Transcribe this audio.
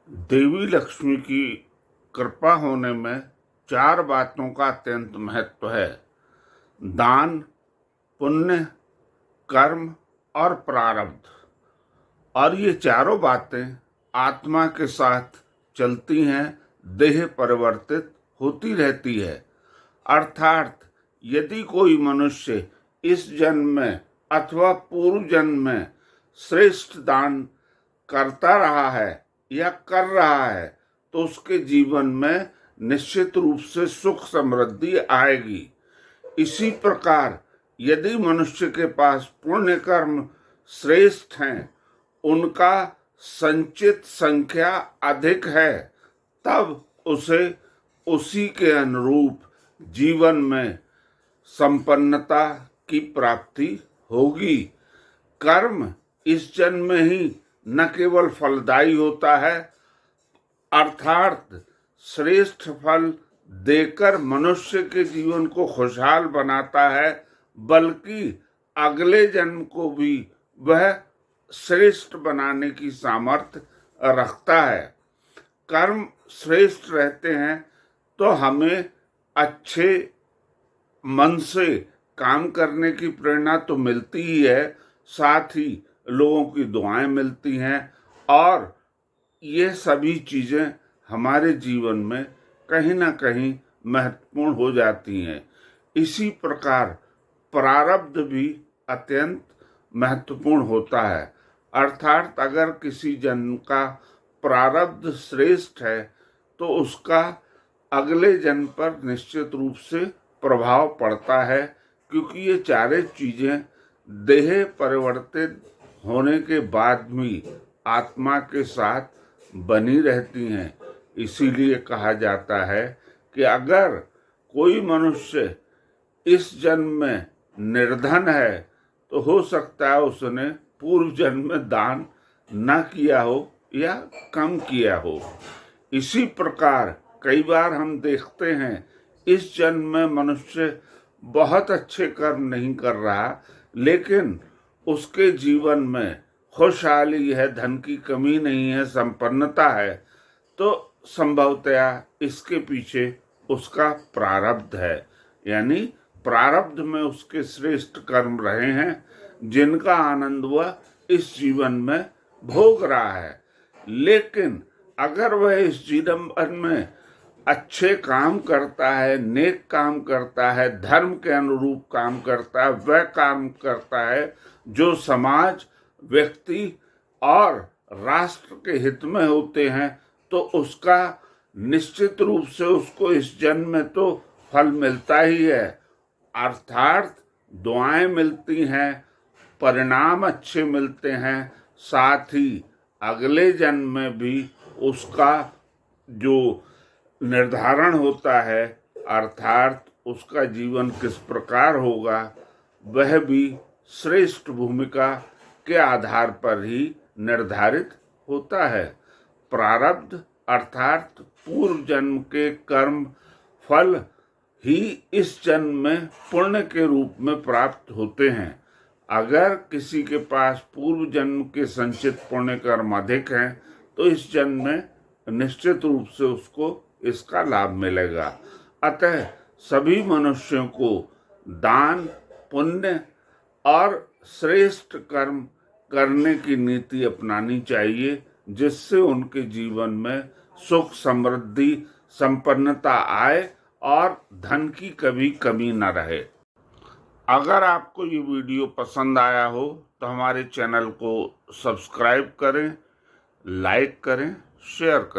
देवी लक्ष्मी की कृपा होने में चार बातों का अत्यंत महत्व है। दान, पुण्य, कर्म और प्रारब्ध। और ये चारों बातें आत्मा के साथ चलती हैं, देह परिवर्तित होती रहती है। अर्थात यदि कोई मनुष्य इस जन्म में अथवा पूर्व जन्म में श्रेष्ठ दान करता रहा है या कर रहा है तो उसके जीवन में निश्चित रूप से सुख समृद्धि आएगी। इसी प्रकार यदि मनुष्य के पास पुण्य कर्म श्रेष्ठ हैं, उनका संचित संख्या अधिक है, तब उसे उसी के अनुरूप जीवन में संपन्नता की प्राप्ति होगी। कर्म इस जन्म में ही न केवल फलदायी होता है, अर्थात श्रेष्ठ फल देकर मनुष्य के जीवन को खुशहाल बनाता है, बल्कि अगले जन्म को भी वह श्रेष्ठ बनाने की सामर्थ्य रखता है। कर्म श्रेष्ठ रहते हैं तो हमें अच्छे मन से काम करने की प्रेरणा तो मिलती ही है, साथ ही लोगों की दुआएं मिलती हैं और ये सभी चीज़ें हमारे जीवन में कहीं ना कहीं महत्वपूर्ण हो जाती हैं। इसी प्रकार प्रारब्ध भी अत्यंत महत्वपूर्ण होता है। अर्थात अगर किसी जन्म का प्रारब्ध श्रेष्ठ है तो उसका अगले जन्म पर निश्चित रूप से प्रभाव पड़ता है, क्योंकि ये चारे चीज़ें देह परिवर्तित होने के बाद भी आत्मा के साथ बनी रहती हैं। इसीलिए कहा जाता है कि अगर कोई मनुष्य इस जन्म में निर्धन है तो हो सकता है उसने पूर्व जन्म में दान न किया हो या कम किया हो। इसी प्रकार कई बार हम देखते हैं इस जन्म में मनुष्य बहुत अच्छे कर्म नहीं कर रहा, लेकिन उसके जीवन में खुशहाली है, धन की कमी नहीं है, संपन्नता है, तो संभवतया इसके पीछे उसका प्रारब्ध है। यानी प्रारब्ध में उसके श्रेष्ठ कर्म रहे हैं, जिनका आनंद वह इस जीवन में भोग रहा है। लेकिन अगर वह इस जीवन में अच्छे काम करता है, नेक काम करता है, धर्म के अनुरूप काम करता है, वह काम करता है जो समाज, व्यक्ति और राष्ट्र के हित में होते हैं, तो उसका निश्चित रूप से उसको इस जन्म में तो फल मिलता ही है। अर्थात दुआएं मिलती हैं, परिणाम अच्छे मिलते हैं, साथ ही अगले जन्म में भी उसका जो निर्धारण होता है, अर्थात उसका जीवन किस प्रकार होगा, वह भी श्रेष्ठ भूमिका के आधार पर ही निर्धारित होता है। प्रारब्ध अर्थात पूर्व जन्म के कर्म फल ही इस जन्म में पुण्य के रूप में प्राप्त होते हैं। अगर किसी के पास पूर्व जन्म के संचित पुण्य कर्म अधिक हैं तो इस जन्म में निश्चित रूप से उसको इसका लाभ मिलेगा। अतः सभी मनुष्यों को दान, पुण्य और श्रेष्ठ कर्म करने की नीति अपनानी चाहिए, जिससे उनके जीवन में सुख, समृद्धि, संपन्नता आए और धन की कभी कमी न रहे। अगर आपको ये वीडियो पसंद आया हो तो हमारे चैनल को सब्सक्राइब करें, लाइक करें, शेयर करें।